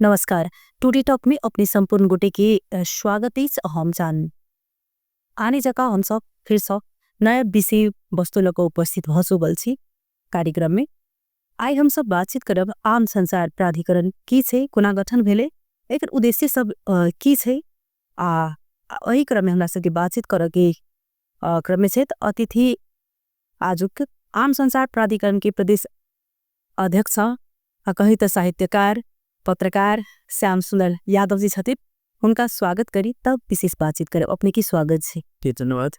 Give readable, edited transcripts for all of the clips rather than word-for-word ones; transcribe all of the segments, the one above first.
नमस्कार। Today talk में अपने संपूर्ण गोटे के स्वागत है हम जान आने जगह हम सब फिर सब नया विषय वस्तु लग उपस्थित भसु बल छी कार्यक्रम में आई हम सब बातचीत करब आम संचार प्राधिकरण की छे, कोना गठन भेले, एकर उद्देश्य सब की छे आ वही क्रम में हमरा सबके बातचीत कर के क्रम में छे त अतिथि आजुक आम संचार प्राधिकरण के प्रदेश अध्यक्ष कही त साहित्यकार पत्रकार श्याम सुंदर यादव जी छथिन। उनका स्वागत करी तब विशेष बातचीत करे अपने की स्वागत छे। धन्यवाद।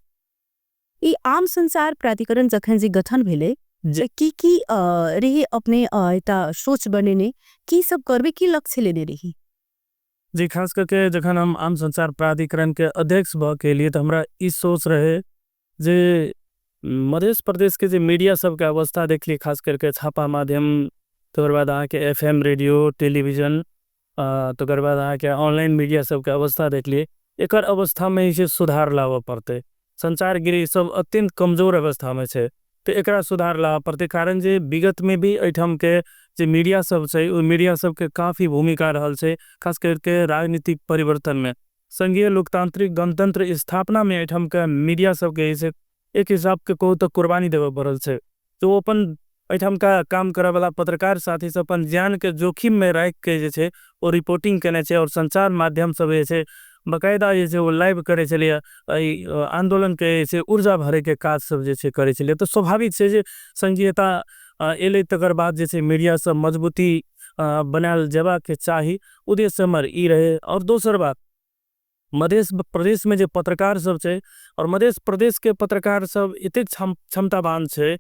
ई आम संचार प्राधिकरण जखन जी गठन भेले की रही अपने एटा सोच बनेने की सब करबे की लक्ष्य लेने रही जी, खास करके जखन हम आम संचार प्राधिकरण के अध्यक्ष भ के लिए तो हमरा ई सोच रहे जे मध्य प्रदेश के जे मीडिया सब के अवस्था देख ली, खास करके छापा माध्यम, तो बाद आके एफएम रेडियो टेलीविजन, तो बाद आके ऑनलाइन मीडिया सब के अवस्था देख लिए, एकर अवस्था में इसे सुधार लावा पड़ते। संचार गिरी सब अत्यंत कमजोर अवस्था में छे, तो एकरा सुधार लावा पड़ते। कारण जे विगत में भी ऐठम के जे मीडिया सब छे, उ मीडिया सब के काफी भूमिका रहल छे, खास करके राजनीतिक परिवर्तन में, संघीय लोकतांत्रिक गणतंत्र स्थापना में ऐठम के मीडिया सब के एक हिसाब के कहू तो कुर्बानी देवे पड़ल छे। तो अपन ऐठम का काम करे वाला पत्रकार साथी सब अपन जान के जोखिम में रख के जे छे वो रिपोर्टिंग करने छे, और संचार माध्यम सब जे छे बकायदा जे छे वो लाइव करे चलिए, आंदोलन के से ऊर्जा भरे के काज सब जे छे करे चलिए। तो स्वाभाविक छे जे संघीयता एले तकर बाद जे छे मीडिया सब मजबूती बनाल जेबा के चाही, उद्देश्य हमर ई रहे। और दोसर बात, मध्य प्रदेश में जो पत्रकार सब छे, और मध्य प्रदेश के पत्रकार सब इतने क्षमतावान छे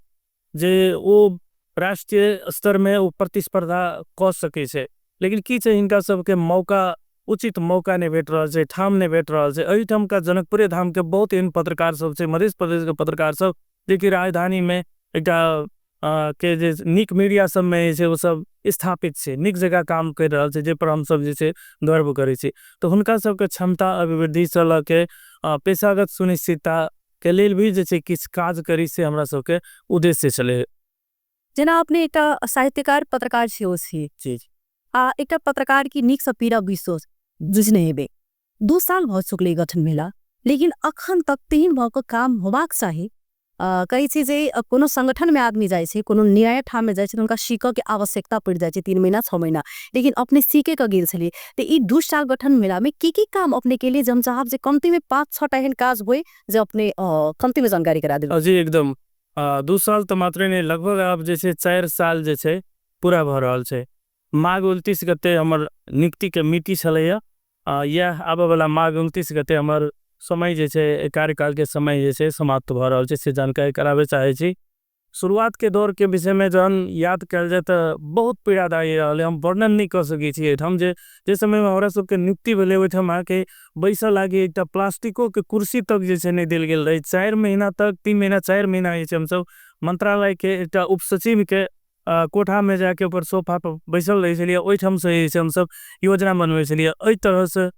जे वो राष्ट्रीय स्तर में वो प्रतिस्पर्धा कर सके छे। लेकिन की छे, इनका सबके मौका, उचित मौका ने भेट रहल छे, ठाम ने भेट रहल छे। एही ठाम का जनकपुर धाम के बहुत इन पत्रकार सब छे, मध्य प्रदेश के पत्रकार सब, जेकि राजधानी में एकटा के जे निक मीडिया सब में जे वो सब स्थापित छे, निक जगह काम कर रहल छे, जे पर हम सब जे छे गर्व करे छी। तो हुनका सबके क्षमता अभिवृद्धि चल के पेशागत सुनिश्चितता के लेल भी जे छे किछ काज करी से हमरा सबके उद्देश्य चले। जना अपने एक साहित्यकार पत्रकार छे ओसी चीज एक पत्रकार की नीक से पीड़ा विश्वास जुझने हेबे 2 साल भ चुकले गठन भेला, लेकिन अखन तक 3 भ काम होबाक चाही। कई चीज कोनो संगठन में आदमी जाए छे, कोनो न्याय ठाम में जाए छे, उनका सीखे के आवश्यकता पड़ जाए छे 3 महीना 6 महीना, लेकिन अपने सीखे का गेल छले। तो ई 2 साल गठन मेला में की काम अपने के लिए जम चाहब जे कमती में 5-6 टा एहन काज होए जे अपने कमती में जानकारी करा दे। जी एकदम 2 साल तो मात्र नहीं, लगभग आप जैसे 4 साल जे छे पूरा भ रहल छे। माघ 29 गते हमर नियुक्ति के मिति छलैया, यह आबे वाला माघ 29 गते हमर समय जे छे, कार्यकाल के समय जे छे समाप्त भ रहल छे, से जानकारी करावे चाहे छी। शुरुआत के दौर के विषय में जन याद कल जाए तो बहुत पीड़ादायी रहल, हम वर्णन नहीं कर सकी छी। हम जे समय में हमरा सबके नियुक्ति भेले ओइठम आके बैसल लागे एकटा प्लास्टिको के कुर्सी तक जे छे नहीं देल गेल रहे। 4 महीना तक, 3 महीना 4 महीना जे छे हम सब मंत्रालय के एकटा उप सचिव के कोठा में जाके ऊपर सोफा पर बैसल रहे छलिए, ओइठम से हम सब योजना बनवे छलिए। एई तरह से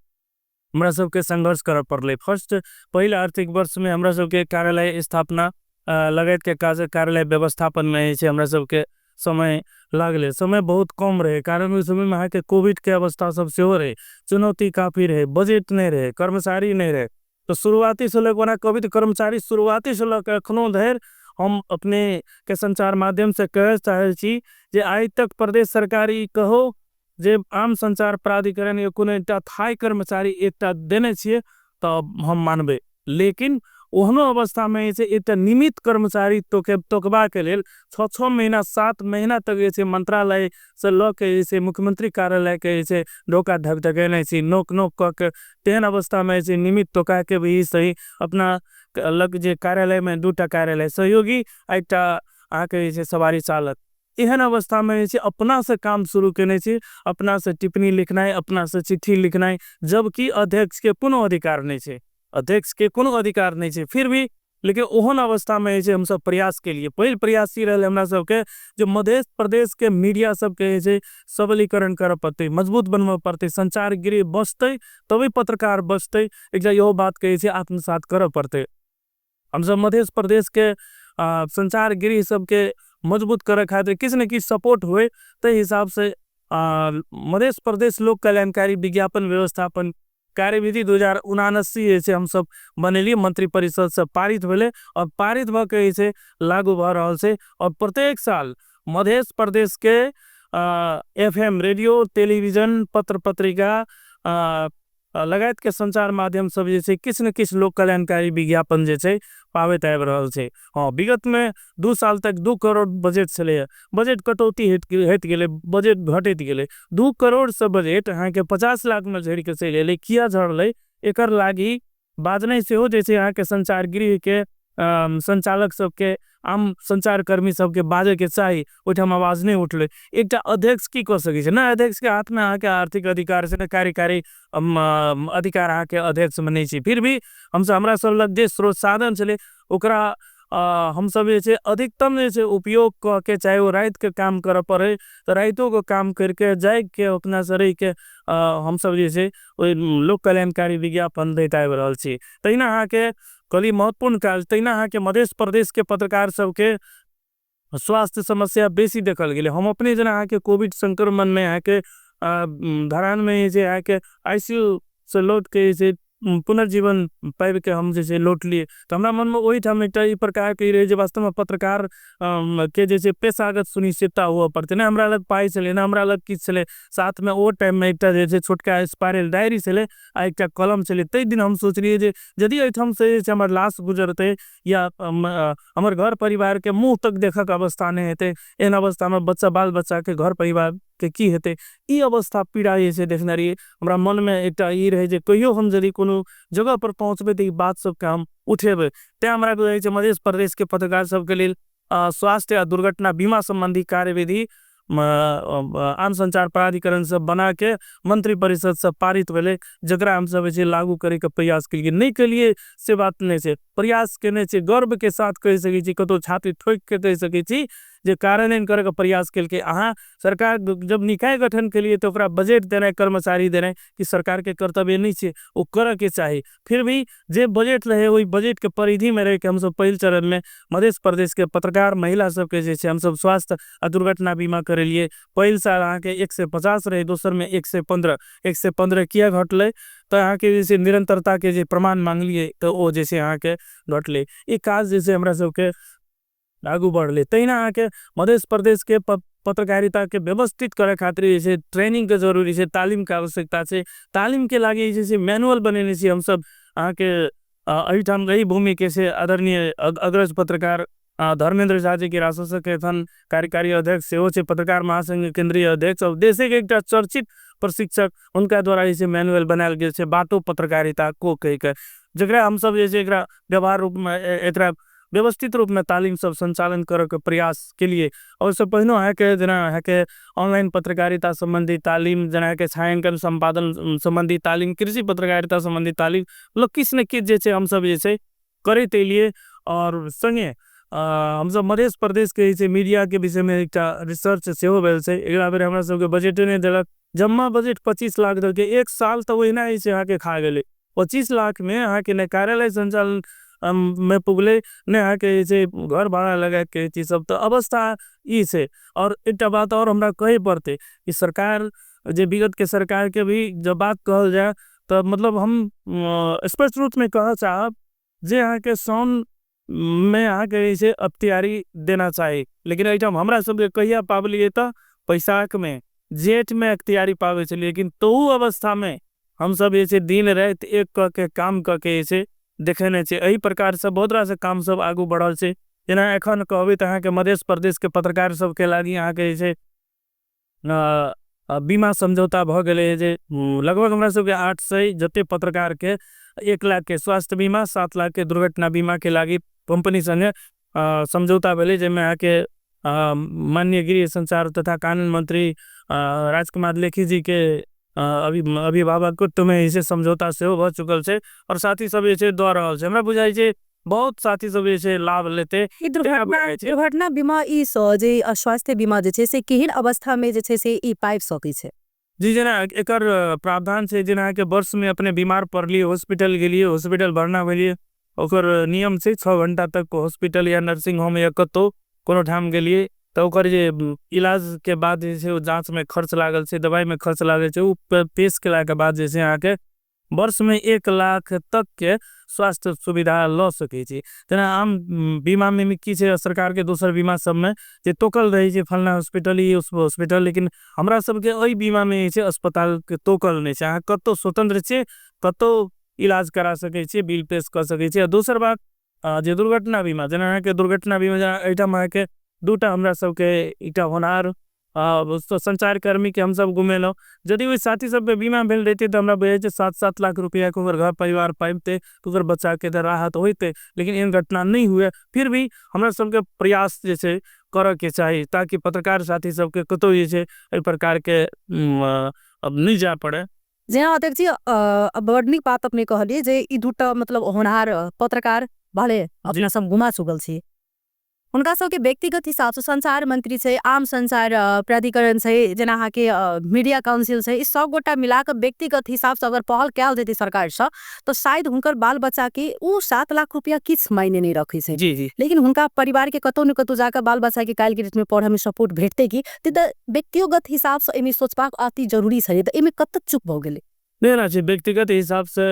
हमरा सबके संघर्ष कर पड़ले। फर्स्ट पहले आर्थिक वर्ष में हमरा सबके कार्यालय स्थापना लगायत के कार्यालय व्यवस्थापन में हमरा सबके समय लागले। समय बहुत कम रहे, कारण उस समय में के कोविड के अवस्था सब से हो रहे, चुनौती काफी रहे, बजट नहीं रहे, कर्मचारी नहीं रहे। तो शुरुआती से लेकर कोविड कर्मचारी शुरुआती से लेकर अखनो धैर हम अपने के संचार माध्यम से कह चाहे छी जे आज तक प्रदेश सरकारी कहो जे आम संचार प्राधिकरण या कोनो एकटा थाई कर्मचारी एकटा देने छिए तो हम मानबे। लेकिन ओहनो अवस्था में से एक नियमित कर्मचारी तोकबा के लेल 6 महीना 7 महीना तक जैसे मंत्रालय से ल के जैसे मुख्यमंत्री कार्यालय के जैसे डोका ढकढकेने छी, नोक नोक क तेहन अवस्था में से नियमित टोका के भी सही अपना अलग जे कार्यालय में 2टा कार्यालय सहयोगी एकटा आके जैसे सवारी चालक, एहन अवस्था में अपना से काम शुरू करने छी, अपना से टिप्पणी लिखनाई, अपना से चिट्ठी लिखनाई, जबकि अध्यक्ष के कोनो अधिकार नहीं छे, अध्यक्ष के कोनो अधिकार नहीं छे। फिर भी लेकिन ओहन अवस्था में हम सब प्रयास के लिए पहले प्रयासी रहे हमरा सबके जो मध्य प्रदेश के मीडिया सबके सबलीकरण कर पड़ते, मजबूत बनवा पड़ते, संचार गिरी बचते तभी पत्रकार बचते, एक यो बात के आत्मसात कर पड़ते। हम सब मध्य प्रदेश के संचार गिरी सबके मजबूत करे खातिर किसी न किसी सपोर्ट हुए, तो हिसाब से मध्य प्रदेश लोक कल्याणकारी विज्ञापन व्यवस्थापन कार्यविधि 2079 से हम सब बनेलिए, मंत्री परिषद से पारित भेले और पारित भ के से लागू भ रहल से। और प्रत्येक साल मध्य प्रदेश के एफएम रेडियो, टेलीविजन, पत्र पत्रिका लगायत के संचार माध्यम सब जैसे किस न किस लोक कल्याणकारी विज्ञापन जैसे पावे आबि रहल छै। हाँ, विगत में 2 साल तक 2 करोड़ बजट छले, बजट कटौती हट गेले, बजट घटत गेले। 2 करोड़ से बजट अहाँ के 50 लाख में झड़ के चलि एले। किया झड़ले एकर लागी बाजने से हो जैसे यहाँ के संचार गृह के संचालक सबके, आम संचार कर्मी सबके बाजे के चाही, ओठाम आवाज नहीं उठले। एक अध्यक्ष की कर सके छै ना, अध्यक्ष के हाथ में आके आर्थिक अधिकार से कार्यकारी अधिकार आके अध्यक्ष में नहीं छै। फिर भी हमसे हमरा सब लग जे स्रोत साधन चले ओकरा हम सब जैसे अधिकतम जैसे उपयोग के, चाहे वो रात के काम कर पड़े तो रातों को काम करके जाए के अपना सर के हम सब जैसे लोक कल्याणकारी विज्ञापन देता रहल छी। तहिना अहाँ के कली महत्वपूर्ण काज, तहिना अहाँ के मध्य प्रदेश के पत्रकार सबके स्वास्थ्य समस्या बेसी देखल गेले। हम अपने जना अहाँ के कोविड संक्रमण में अहाँ के धरान में जे अहाँ के आईसीयू से लौट के जे पुनर्जीवन पाइब के हम जैसे लौट लिए तो हमारा मन में वही ठाम एक प्रकार के रहे, वास्तव में पत्रकार के जैसे पेशागत सुनिश्चितता हुआ पड़ते ना। हमारा अलग पाई चले ना, हमारा अलग किस चले, साथ में वो टाइम में एक जैसे छोटका स्पायरल डायरी चले आ एक कलम चले। तई दिन हम सोच रही जे यदि एठम से हमारे लाश गुजरते या हमारे घर परिवार के मुंह तक देखक अवस्था नहीं हेते, एन अवस्था में बच्चा बाल बच्चा के घर परिवार के की हेते, ई अवस्था पीड़ा से देखना रही। हमारा मन में एक रहे जे कहियो हम यदि कोनो जगह पर पहुंचबे तो बात सबके हम उठेबे। ते हमरा मध्य प्रदेश के पत्रकार सबके लिए स्वास्थ्य या दुर्घटना बीमा संबंधी कार्यविधि आम संचार प्राधिकरण से बना के मंत्री परिषद से पारित भेले, जकरा हम सब लागू करे के प्रयास करिए। नहीं के लिए से बात नहीं से प्रयास करने से गर्व के साथ कह सके छी, कतो छाती ठोक के कह सके छी जे कार्यान्वयन करे के प्रयास कल के। अहाँ सरकार जब निकाय गठन के लिए तो बजट देना, कर्मचारी देना कि सरकार के कर्तव्य नहीं है, वो करे के चाहिए। फिर भी जे बजट रहे वही बजट के परिधि में रह के हम सब पहल चरण में मध्य प्रदेश के पत्रकार महिला सबके जैसे हम सब स्वास्थ्य और दुर्घटना बीमा करे लिए। पहल साल अहाँ के 150 रहे, दोसर में 115 किया घटले तो अहाँ के जैसे निरंतरता के जे प्रमाण मांगलिए तो वो जैसे अहाँ के घटले। ये काज जैसे हमरा सबके आगू बढ़ले। तहिना अहाँ के मध्य प्रदेश के पत्रकारिता के व्यवस्थित करे खातिर जैसे ट्रेनिंग के जरूरी है, तालीम के आवश्यकता है। तालीम के लागे जैसे मैनुअल बनेने से हम सब अहाँ के अहिठाम रही भूमि के से आदरणीय अग्रज पत्रकार धर्मेंद्र झा जी के राष्ट्र केथन कार्यकारी अध्यक्ष से पत्रकार महासंघ केंद्रीय अध्यक्ष और देश के एक चर्चित प्रशिक्षक उनका द्वारा जैसे मैनुअल बनाल गया से बाटो पत्रकारिता को कहकर, जकरा हम सब जैसे एक व्यवहार रूप में एक व्यवस्थित रूप में तालीम सब संचालन करे के प्रयास के लिए। और उससे पहले है के जना है के ऑनलाइन पत्रकारिता संबंधी तालीम, जना के छायांकन संपादन संबंधी तालीम, कृषि पत्रकारिता संबंधी तालीम, मतलब किस न किस जैसे हम सब जैसे करे ते लिए। और संगे हम सब मध्य प्रदेश के जैसे मीडिया के विषय में एक रिसर्च सेहो भेल से। एक बेर हमरा सबके बजट नहीं दिलक, जम्मा बजट 25 लाख दल के एक साल तो वही ना ऐसे अहाँ के खा गए। 25 लाख में अहाँ के न कार्यालय संचालन में पुगले ने अहाँ के जैसे घर भाड़ा लगा के चीज सब तो अवस्था ई से। और एक बात और हमरा कहे पड़ते कि सरकार जे विगत के सरकार के भी जब बात कहल जाए तो मतलब हम स्पष्ट रूप में कह चाहब जे अहाँ के सौन में अहाँ के जैसे अख्तियारी देना चाहिए, लेकिन आइटम हमरा सब कहिया पावलिए तो पैसाक में जेठ में अख्तियारी पावे से। लेकिन तो अवस्था में हम सब जैसे दिन रात एक के काम करके ऐसे देखे चाहिए। यही प्रकार से बहुत रास काम सब आगू बढ़ल से। जेना एखन कहबे तो अहाँ के मध्य प्रदेश के पत्रकार सब के लागी अहाँ के जैसे बीमा समझौता भ गए जे लगभग हमरा सबके 800 जते पत्रकार के 1 लाख के स्वास्थ्य बीमा, 7 लाख के दुर्घटना बीमा के लागी कंपनी संगे समझौता भेले, जेमे अहाँ के माननीय गृह संचार तथा कानून मंत्री राजकुमार लेखी जी के अभिभावक तुम्हें इसे समझौता से हो चुकल से। और साथी सब ऐसे दौड़ रहा है, हमरा बुझाई जे बहुत साथी सब ऐसे लाभ लेते। दुर्घटना बीमा ई जे स्वास्थ्य बीमा जे से केहन अवस्था में जे से ई पाइप सकै छे? जी जना एकर प्रावधान से जना के वर्ष में अपने बीमार पड़लिए, हॉस्पिटल गेलिए, हॉस्पिटल भरना भेलिए, ओकर नियम से 6 घंटा तक हॉस्पिटल या नर्सिंग होम या कतो कोनो ठाम गेलिए तो ओकर जे इलाज के बाद जे छै जांच में खर्च लागल छै, दवाई में खर्च लागल छै, उ पेश केला के बाद जे छै अहाँ के वर्ष में 1 लाख तक के स्वास्थ्य सुविधा ल सकै छी। जेना आम बीमा में की छै, सरकार के दोसर बीमा सब में जे तोकल रहे छै फलना हॉस्पिटल ई हॉस्पिटल, लेकिन हमरा सब के ओई बीमा में जे छै अस्पताल के तोकल नै छै। अहाँ कतो स्वतंत्र छै, कतो इलाज करा सकै छी, बिल पेश कर सकै छी। दोसर बात जे दुर्घटना बीमा, जेना अहाँ के दुर्घटना बीमा एठाम अहाँ के दूटा हमरा सब के एकटा होनार संचारकर्मी के हम सब घुमेलो, यदि ओई साथी सब पे बीमा भेल रहते तो हमरा बुझाय छै 7-7 लाख रुपया के ओकर घर परिवार पाइबते, ओकर बच्चा के राहत होइते, लेकिन एहन घटना नहीं हुए। फिर भी हमरा सब के प्रयास जे छै करऽ के चाही, ताकि पत्रकार साथी सब के कतो जे छै एहि प्रकार के अब नहीं जा पड़े। जेना अध्यक्ष जी बड़ नीक बात अपने कहलिए जे ई दूटा मतलब होनहार पत्रकार भले अपना सब गुमा चुकल छी, उनका सबके व्यक्तिगत हिसाब से संचार मंत्री छै, आम संचार प्राधिकरण छै, जेना अहाँ के मीडिया काउंसिल छै, ई सब गोटा मिला के व्यक्तिगत हिसाब से अगर पहल कैल जेती सरकार से तो शायद हुनकर बाल बच्चा के उ 7 लाख रुपया किछ मायने नहीं रखै छै। जी जी लेकिन हुनका परिवार के कतौ न कतौ जाकर बाल बच्चा के काल के डेट में पढ़े में सपोर्ट भेटते की त व्यक्तिगत हिसाब से एमे सोचबाक अति जरूरी छै। त एमे कत चुप भ गेलै नहीं ना छै, व्यक्तिगत हिसाब से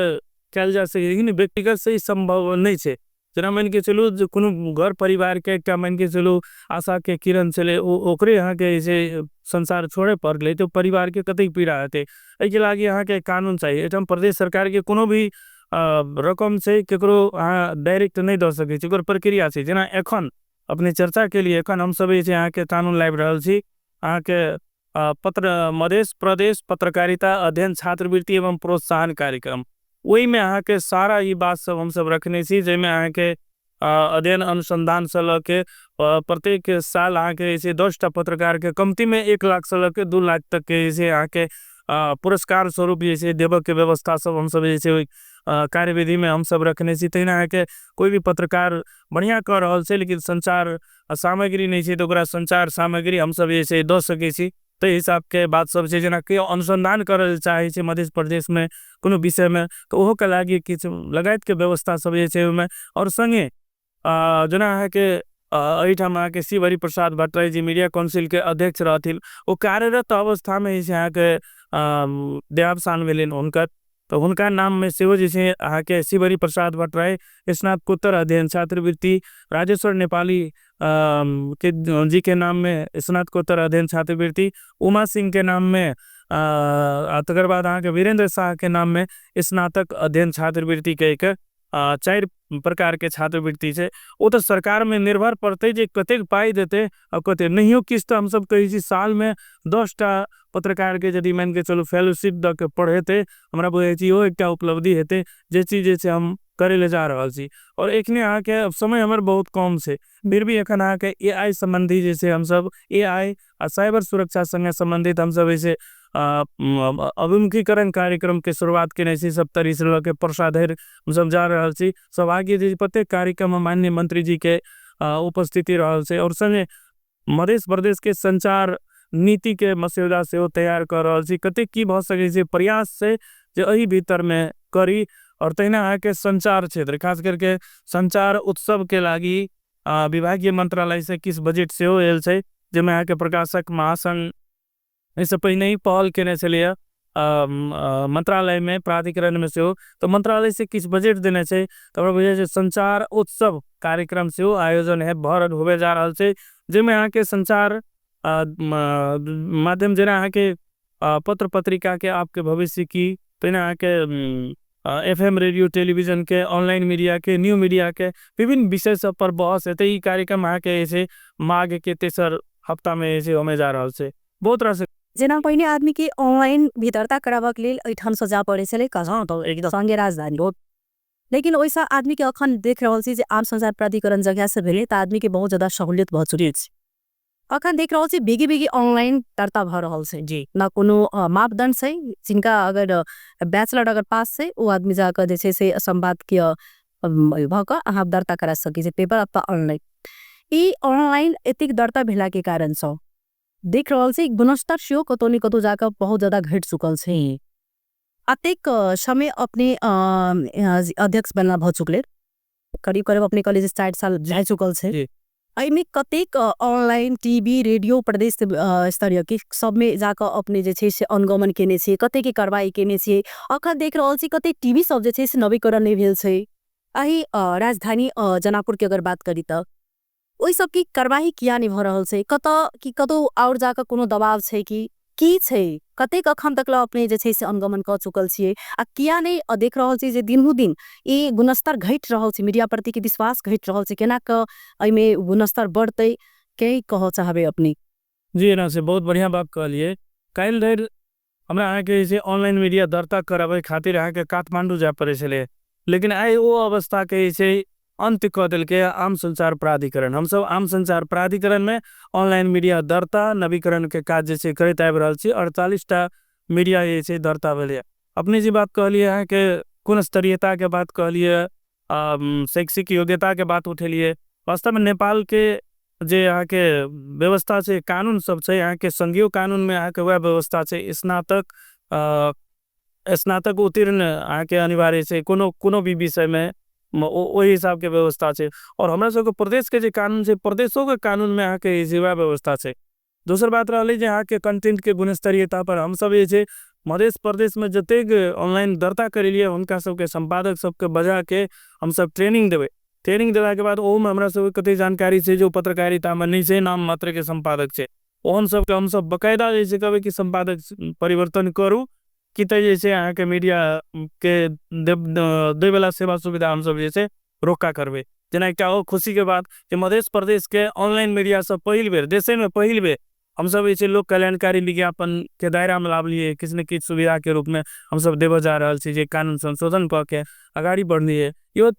कैल जा सके, लेकिन व्यक्तिगत से ही संभव नहीं छै। जेना मान के चलू जो कोनो घर परिवार के एकटा मान के चलू आशा के किरण चले ओकरे यहाँ के जे संसार छोड़े पड़ गए तो परिवार के कतई पीड़ा हेते। एहि के लागी यहाँ के कानून चाहिए। एठम प्रदेश सरकार के कोनो भी रकम से केकरो अहाँ डायरेक्ट नहीं दे सके छी, ओकर प्रक्रिया छै। जेना एखन अपने चर्चा के लिए एखन हम सब जे यहाँ के कानून लाइब रहल छी, अहाँ के मधेश प्रदेश पत्रकारिता अध्ययन छात्रवृत्ति एवं प्रोत्साहन कार्यक्रम, वही में अहाँ के सारा ये बात सब हम सब रखने छी, जेमे अहाँ के अध्ययन अनुसंधान से लके प्रत्येक साल अहाँ के जैसे 10टा पत्रकार के कमती में 1 लाख से लके 2 लाख तक के जैसे अहाँ के पुरस्कार स्वरूप जैसे देव के व्यवस्था सब हम सब जैसे कार्यविधि में हम सब रखने छी। तहिना अहाँ के कोई भी पत्रकार बढ़िया कर रहल छै, लेकिन संचार सामग्री नहीं छै, तो ओकरा संचार सामग्री हम सब जैसे द सके छी। तो हिसाब के बात सब छै। जेना कि अनुसंधान करल चाहे छै मध्य प्रदेश में कोनो विषय में, तो ओहो के लागी किछ लगायत के व्यवस्था सब जे छै ओमे। और संगे जेना अहाँ के एहिठाम अहाँ के शिव हरि प्रसाद भट्टराय जी मीडिया काउंसिल के अध्यक्ष रहथिन, ओ कार्यरत अवस्था में जे अहाँ के देहावसान भेलनि हुनकर, तो हुनका नाम में सेहो जे छै अहाँ के शिव हरि प्रसाद भट्टराय स्नातकोत्तर अध्ययन छात्रवृत्ति, राजेश्वर नेपाली के जी के नाम में स्नातकोत्तर अध्ययन छात्रवृत्ति, उमा सिंह के नाम में तकर बाद अहाँ के वीरेंद्र शाह के नाम में स्नातक अध्ययन छात्रवृत्ति के एक 4 प्रकार के छात्रवृत्ति छै। वो तो सरकार में निर्भर पड़ते जे कतेक पाई देते और कते नहियो किस्त हम सब कही छी। साल में 10टा पत्रकार के यदि मान के चलो फेलोशिप द के पढ़ेते, हमरा बुझे छी ओ एकटा उपलब्धि हेते जे चीज जे छै हम करे ले जा रहल छी। और एकने अहाँ के समय हमर बहुत कम छै, फिर भी एखन अहाँ के एआई संबंधी जैसे हम सब एआई आ साइबर सुरक्षा संगे संबंधित हम सब ऐसे अभिमुखीकरण कार्यक्रम के शुरुआत के नहीं 70 से लगे प्रसाधर हम सब जा रहल छी। सौभाग्य जी प्रत्येक कार्यक्रम में माननीय मंत्री जी के उपस्थिति रहल छै। और संगे मध्य प्रदेश के संचार नीति के मसौदा से वो तैयार कर रहल छी। कते की भ सके छै प्रयास से जे एही भीतर में करी। और तहिना अहाँ के संचार क्षेत्र खास करके संचार उत्सव के लागी विभागीय मंत्रालय से किस बजट से हो एल छै, जेमे अहाँ के प्रकाशक महासंघ इससे पहले ही पहल केने चलिए मंत्रालय में प्राधिकरण में से हो, तो मंत्रालय से किस बजट देने छै, तो बुझे संचार उत्सव कार्यक्रम से हो आयोजन है भर होवे जा रहल छै। जेमे अहाँ के संचार माध्यम जेना अहाँ के पत्र पत्रिका के आपके भविष्य की, तेना अहाँ के एफएम रेडियो टेलीविजन के ऑनलाइन मीडिया के न्यू मीडिया के विभिन्न विषय सब पर बहस हेते। ई कार्यक्रम अहाँ के ऐसे माघ के तेसर हफ्ता में ऐसे होमे जा रहल छै। बहुत तरह से जेना पहिने आदमी के ऑनलाइन भीतरता कराबक लेल एठाम से जा पड़े छले कहाँ तो एक संगे राजधानी रोड, लेकिन वैसा आदमी के अखन देख रहल छी जे आम संचार प्राधिकरण जगह से भेले त आदमी के बहुत ज्यादा सहूलियत भ चुकी छै। अखन देख रहल छी बिगी बिगी ऑनलाइन दर्ता भ रहल छै जी, ना कोनो मापदंड छै। जिनका अगर बैचलर अगर पास छै ओ आदमी जाकर जे छै से संपादकीय भ क अहाँ दर्ता करा सकै छै पेपर अथवा ऑनलाइन। ई ऑनलाइन एतिक दर्ता भेला के कारण से देख रहल छी गुणस्तर सेहो कतौ न कतौ जाकर बहुत ज्यादा घट चुकल छै। अतेक समय अपने अध्यक्ष बनला भ चुकले, करीब करीब अपने कॉलेज 60 साल जा चुकल छै। एहिमे कतेक ऑनलाइन टीवी रेडियो प्रदेश स्तरीय के सब में जाकर अपने जे छै से अनुगमन केने छियै, कतेक के कार्रवाई केने छियै। अखन देख रहल छी कतेक टीवी सब जे छै से नवीकरण नहीं भेल छै। एही राजधानी जनापुर के अगर बात करी त ओहि सब की कार्रवाई किया नहीं भ रहल छै, कतौ और जाकर कोनो दबाव छै की छै, कतेक अखन तक अपने जे छै से अनुगमन क चुकल छियै आ किया नहीं देख रहल छी जे दिन ई गुणस्तर घट रहल छै, मीडिया प्रति के विश्वास घट रहल छै, केना क एहिमे गुणस्तर बढ़तै, के कह चाहबे अपने। जी एना से बहुत बढ़िया बात कहलिए। काल्हि धरि हमरा अहाँके जे ऑनलाइन मीडिया दर्ता कराबे खातिर अहाँके काठमांडू जाय पड़े छले, लेकिन आइ वो अवस्था के जे अंत क देलकै आम संचार प्राधिकरण। हम सब आम संचार प्राधिकरण में ऑनलाइन मीडिया दर्ता नवीकरण के काज जे करैत आबि रहल छी। 48टा मीडिया जे दर्ता भेलै। अपने जी बात कहलिए अहाँ के गुण स्तरीयता के बात कहलिए, शैक्षिक योग्यता के बात उठेलिए। वास्तव में नेपाल के जे यहाँ के व्यवस्था से कानून सब छै, यहाँ के संघीय कानून में यहाँ के वह व्यवस्था छै, स्नातक उत्तीर्ण यहाँ के अनिवार्य छै कोनो भी विषय में, वही हिसाब के व्यवस्था छै। और हमरा सब के प्रदेश के जे कानून छै, प्रदेशों के कानून में यहाँ के वह व्यवस्था छै। दूसर बात रही यहाँ के कंटेंट के गुणस्तरीयता पर हम सब ये मध्य प्रदेश में जतेक ऑनलाइन दर्ता करेलिए उनका सबके संपादक सबके बजा के हम सब ट्रेनिंग देवे। ट्रेनिंग दिला के बाद ओम हमरा सब कते जानकारी से जो पत्रकारिता में नहीं से नाम मात्र के संपादक छे, ओहन सब के हम सब बकायदा जैसे कहबे कि संपादक परिवर्तन करू कि जैसे यहाँ के मीडिया के दे वाला सेवा सुविधा हम सब जैसे रोका करबे। जना एक खुशी के बात कि मध्य प्रदेश के ऑनलाइन मीडिया सब पहिल बेर देश में पहिल बेर हम सब ऐसे लोक कल्याणकारी विज्ञापन के दायरा में लाभ लिए किसी न किसी सुविधा के रूप में हम सब देव जा रहा है। कानून संशोधन क के आगाड़ी बढ़नी है, यो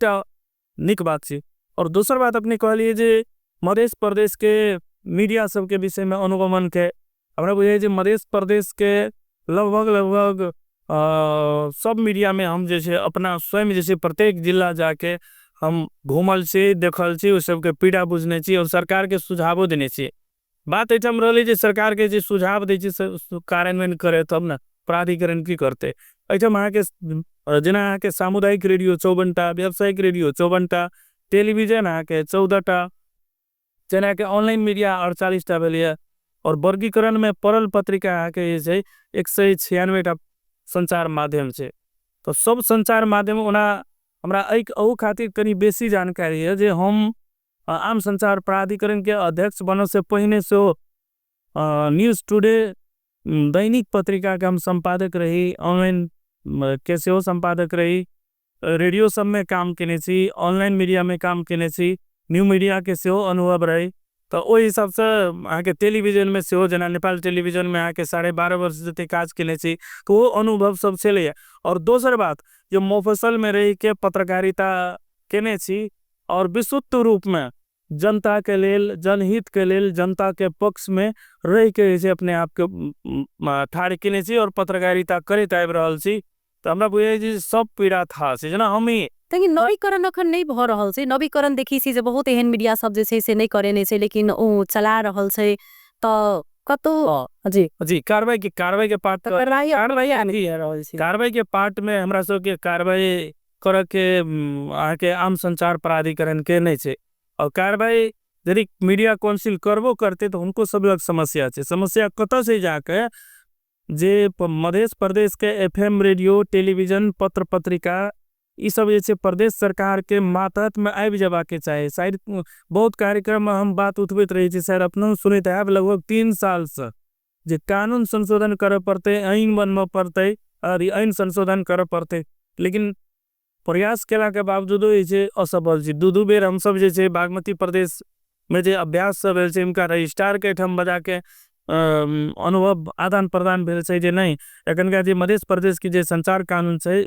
निक बात है। और दूसर बात अपने कहलिए जे मध्य प्रदेश के मीडिया सब के विषय में अनुगमन के हमरा बुझे मध्य प्रदेश के लगभग सब मीडिया में हम जैसे अपना स्वयं जैसे प्रत्येक जिला जाके हम घूमल से देखल से उस सब के पीड़ा बुझने छी और सरकार के सुझावो देने छी। बात एठम रही जे सरकार के जे सुझाव दे कार्यान्वयन करे तब ना प्राधिकरण की करते। एठम अहाँ के जना अहाँ के सामुदायिक रेडियो 54टा, व्यावसायिक रेडियो 54टा, टेलीविजन अहाँ के 14टा, जना के ऑनलाइन मीडिया 48टा भेलिए और वर्गीकरण में पड़ल पत्रिका अहाँ के 196टा संचार माध्यम से। तो सब संचार माध्यम ओना हमरा एक अहू खातिर कनी बेसी जानकारी है जे हम आम संचार प्राधिकरण के अध्यक्ष बनने से पहले से न्यूज़ टुडे दैनिक पत्रिका के हम संपादक रही, ऑनलाइन के सेहो संपादक रही, रेडियो सब में काम केने छी, ऑनलाइन मीडिया में काम केने छी, न्यू मीडिया के सेहो अनुभव रही। तो ओहि हिसाब से अहाँ के टेलीविजन में सेहो जना नेपाल टेलीविजन में अहाँ के 12.5 वर्ष जते काज केने छी, तो वो अनुभव सब छे। और दोसर बात जो मोफसल में रही के पत्रकारिता केने छी और विशुद्ध रूप में जनता के लेल, जनहित के लेल, जनता के पक्ष में रह के जैसे अपने आप के ठाड़ केने छी और पत्रकारिता करत आबि रहल छी। तो हमरा बुझे सब पीड़ा था से जना हम ही लेकिन नवीकरण अखन नहीं भ रहल छै। नवीकरण देखी सी जे बहुत एहन मीडिया सब जे छै से नहीं करेने छै, लेकिन ओ चला रहल छै। तो कतो जी कार्रवाई के पार्ट कार्रवाई के पार्ट में हमरा सब के कार्रवाई करे के अहाँ के आम संचार प्राधिकरण के नहीं छै। और कार्रवाई यदि मीडिया काउंसिल करबो करते तो उनको सब लग समस्या है। समस्या कत से जाके जे मध्य प्रदेश के एफएम रेडियो, टेलीविजन, पत्र पत्रिका ये सब जैसे प्रदेश सरकार के मातहत में आबि जबा के चाहे। शायद बहुत कार्यक्रम में हम बात उठबैत रही थी, शायद अपना सुनते आब लगभग 3 साल से जे कानून संशोधन करे पड़ते, आईन बनवा पड़ते और आईन संशोधन करे पड़ते, लेकिन प्रयास केला के बावजूद असफल छी। दू बेर हम सब जे बागमती प्रदेश में जे अभ्यास सब भेल इनका रजिस्ट्रार के ठम बजा के अनुभव आदान प्रदान भेल छै जे नहीं एखनका जे मध्य प्रदेश की जे संचार कानून छै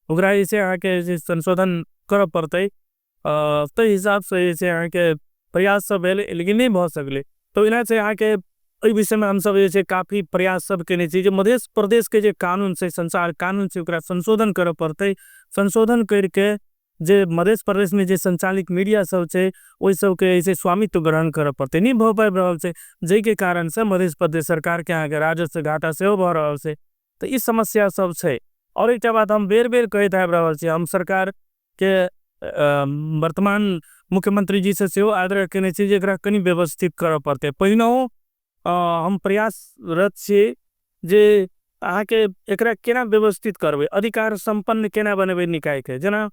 ओकरा जैसे अहाँ के जे संशोधन करे पड़ते। तो हिसाब से जैसे अहाँ के प्रयास सब भेल लेकिन नहीं भ सकले। तो इना से अहाँ के एहि विषय में हम सब जैसे काफी प्रयास सब केने छी जे मध्य प्रदेश के जे कानून से संचार कानून से ओकरा संशोधन करे पड़ते। संशोधन करके जे मध्य प्रदेश में जे संचालित मीडिया सब छै ओहि सब के ऐसे स्वामित्व ग्रहण करे पड़ते, नहीं भ पाबि रहल छै, जै के कारण से मध्य प्रदेश सरकार के अहाँ के राजस्व घाटा सेहो भ रहल छै। तो ई समस्या सब छै। और एक बात हम बेर बेर कहते आबि रहल छी, हम सरकार के वर्तमान मुख्यमंत्री जी से सेहो आग्रह केने छी जे एकरा कनि व्यवस्थित करऽ पड़तै। पहिनहु हम प्रयासरत छी जे अहाँके एकरा केना व्यवस्थित करबै, अधिकार संपन्न केना बनेबै निकाय के। जेना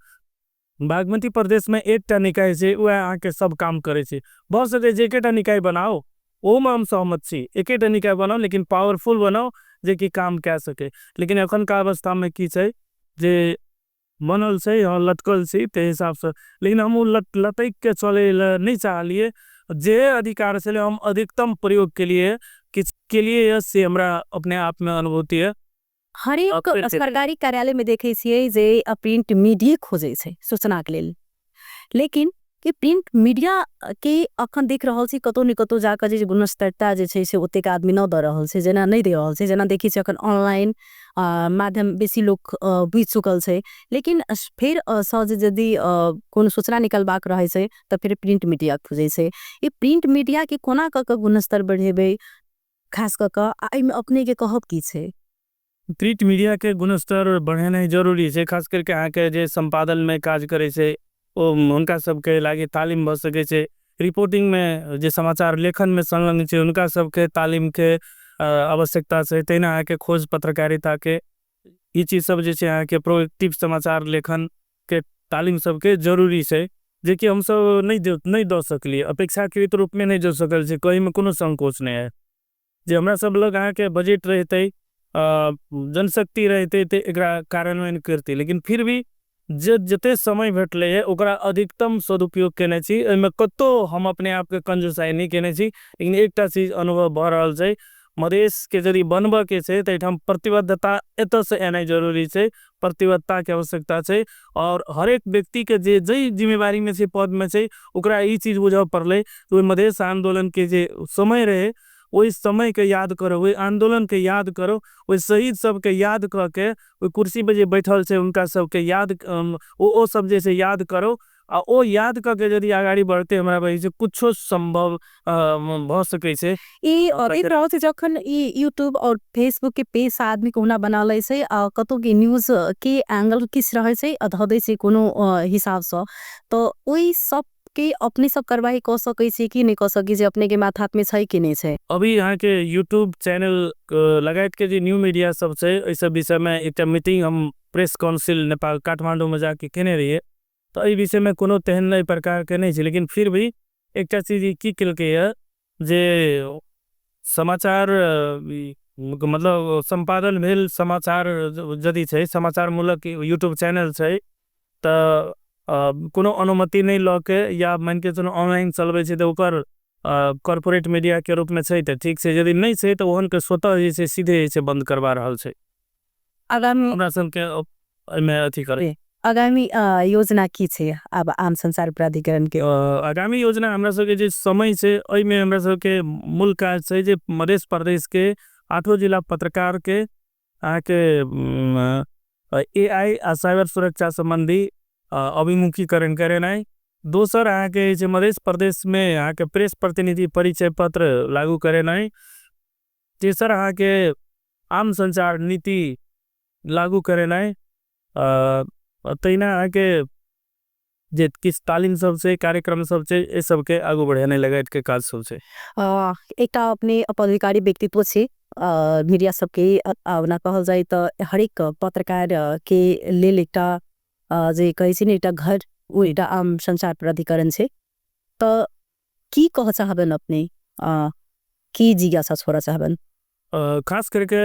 बागमती प्रदेश में एकटा निकाय छै, वह अहाँके सब काम करे छै। भऽ सकै छै एकेटा निकाय बनाओ, ओहूमे हम सहमत छी, एकेटा निकाय बनाओ लेकिन पावरफुल बनाओ जे कि काम कए सके। लेकिन एखनका अवस्था में की छै जे बनल छै, लटकल छै ते हिसाब से। लेकिन हम लटक के चले नहीं चाहलिए, जे अधिकार से हम अधिकतम प्रयोग के लिए किसके लिए से हमरा अपने आप में अनुभूति है। हरेक सरकारी कार्यालय में देखे छियै जे प्रिंट मीडिया खोजे छै सूचना के लेल, लेकिन कि प्रिंट मीडिया के अखन देख रहल छी कतौ ने कतौ जाकर जे गुणस्तरता जे छै से ओतेक आदमी न द रहल छै, जेना नहीं दे रहल छै। जेना देखी छै अखन ऑनलाइन माध्यम बेसी लोग बुझि चुकल छै, लेकिन फिर सहज यदि कोनो सूचना निकलबाक रहे छै तो फिर प्रिंट मीडिया खोजे छै। ये प्रिंट मीडिया के कोना क के गुणस्तर बढ़ेबै, खास क के एहिमे अपने के कहब की छै? प्रिंट मीडिया के गुणस्तर बढ़ेनाइ जरूरी छै, खास करके अहाँके जे संपादन में काज करे छै ओ हुनका सबके लागे तालीम भ सके छै। रिपोर्टिंग में जे समाचार लेखन में संलग्न छै उनका सबके तालीम के आवश्यकता छै। तहिना अहाँके खोज पत्रकारिता के ई चीज सब जे छै अहाँके प्रोएक्टिव समाचार लेखन के तालीम सबके जरूरी छै, जे कि हम सब नहीं द सकलिए, अपेक्षाकृत रूप में नहीं दे सकल छै। कहीं में कोनो संकोच नहीं है। जे हमरा सब लग अहाँके बजट रहते, जनशक्ति रहते ते एकरा कार्यान्वयन करते, लेकिन फिर भी जते समय भेटले है ओकरा अधिकतम सदुपयोग केने छी। एहिमे कतो हम अपने आप के कंजूसाई नहीं केने छी, लेकिन एकटा चीज अनुभव भ रहल छै, मधेश के यदि बनबा के छै त एठाम प्रतिबद्धता एत से एनाइ जरूरी छै, प्रतिबद्धता के आवश्यकता छै। और हर एक व्यक्ति के जे जिम्मेवारी में छै, पद में छै, ओकरा ई चीज बुझ पड़ले तो मधेश आंदोलन के जे समय रहे वही समय के याद करो, वही आंदोलन के याद करो, वही शहीद सब के याद करके, वही कुर्सी पे जे बैठल छै उनका सब के याद ओ सब जैसे याद करो। आ ओ याद करके यदि आगाड़ी बढ़ते हमरा भाई से कुछो संभव भ सकै छै। ई देख रहल छै जखन ई यूट्यूब और फेसबुक के पेज आदमी को ना बना ले छै, कतौ के न्यूज के एंगल किस रहे छै ध दे छै कोनो हिसाब से, तो ओई सब के अपने सब कार्रवाई क सकै छै कि नहीं क सकै छै, अपने के माथा में छै कि नहीं छै? अभी यहाँ के यूट्यूब चैनल लगायत के जे न्यू मीडिया सब छै, इस सब विषय में एक मीटिंग हम प्रेस काउंसिल नेपाल काठमांडू में जाके केने रहिए, तो एहि विषय में कोनो तेहन नई प्रकार के नहीं छै। लेकिन फिर भी एक चीज की केलकै है जे समाचार मतलब संपादन भेल समाचार यदि छै, समाचार मूलक यूट्यूब चैनल छै, त कोनो अनुमति नहीं ल के या मान के चलो ऑनलाइन चलबे छै तो ओकर कॉर्पोरेट मीडिया के रूप में छै त ठीक छै, यदि नहीं छै तो ओहन के स्वतः जे छै सीधे जे छै बंद करवा रहल छै। आगामी हमरा सबके एमे अथी करे आगामी योजना की छै अब आम संचार प्राधिकरण के? आगामी योजना हमरा सबके जे समय छै ओइ में हमरा सबके मूल काज छै जे मध्य प्रदेश के 8 जिला पत्रकार के आके एआई आ साइबर सुरक्षा संबंधी अभिमुखीकरण करेनाइ। दोसर आके जे मध्य प्रदेश में आके प्रेस प्रतिनिधि परिचय पत्र लागू करेनाइ। तेसर आके आम संचार नीति लागू करेनाइ। तैना आके जे किस तालीम सब से कार्यक्रम सब से ए सब के आगू बढ़ाने लगायत के काज सब से एकटा अपने पदाधिकारी व्यक्तित्व छे मीडिया सबके ना कहल जाए तो हरेक पत्रकार के लेल एकटा जे कहै छै ने एकटा घर वो एकटा आम संचार प्राधिकरण छे, तो की कह चाहबन अपने, की जिज्ञासा छोड़ा चाहबन? खास करके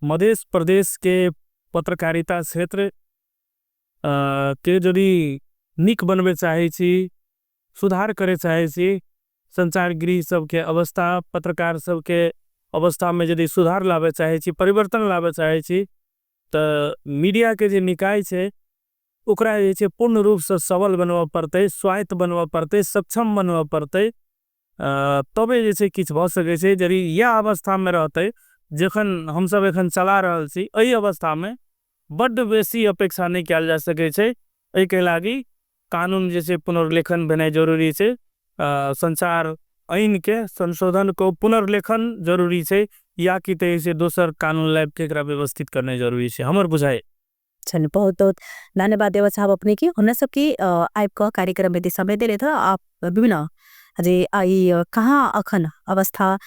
मध्य प्रदेश के पत्रकारिता क्षेत्र के यदि निक बनबे चाहे छी, सुधार करे चाहे छी, संचार गृह सबके अवस्था, पत्रकार सबके अवस्था में यदि सुधार लावे चाहे छी, परिवर्तन लावे चाहे छी, तो मीडिया के जे निकाय छे ओकरा जे छे पूर्ण रूप से सबल बनवा पड़ते, स्वायत्त बनवा पड़ते, सक्षम बनवा पड़ते, तबे जे छे किछ भ सके छे। यदि यह अवस्था में रहते जखन हम सब एखन चला रहल छी, एही अवस्था में बड्ड बेसी अपेक्षा नहीं कयल जा सके छे। एहि के लागी कानून जैसे पुनर्लेखन भेनाइ जरूरी छे, संचार आइन के संशोधन को पुनर्लेखन जरूरी छे, या कि ते से दोसर कानून लाइब के एकरा व्यवस्थित करने जरूरी छे, हमर बुझाए। चलिए बहुत बहुत धन्यवाद देवा चाहब अपने की हमने सबकी आइब का कार्यक्रम में समय दे रहे था आप विभिन्न जे आई कहाँ अखन अवस्था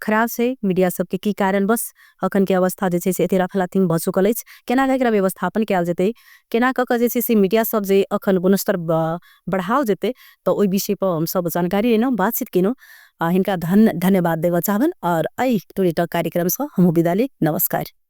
खराब से मीडिया सबके की कारण बस अखन के अवस्था जे से एते रखलाथिन भ चुकल अछि केना एकरा व्यवस्थापन कयल जेतै केना क जे से मीडिया सब जे अखन गुणस्तर बढ़ाओ जेतै तो ओइ विषय पर हम सब जानकारी लेनो बातचीत केनो हिनका धन्यवाद देवा चाहबन और आई टोरी टॉक कार्यक्रम से हम विदा ली नमस्कार।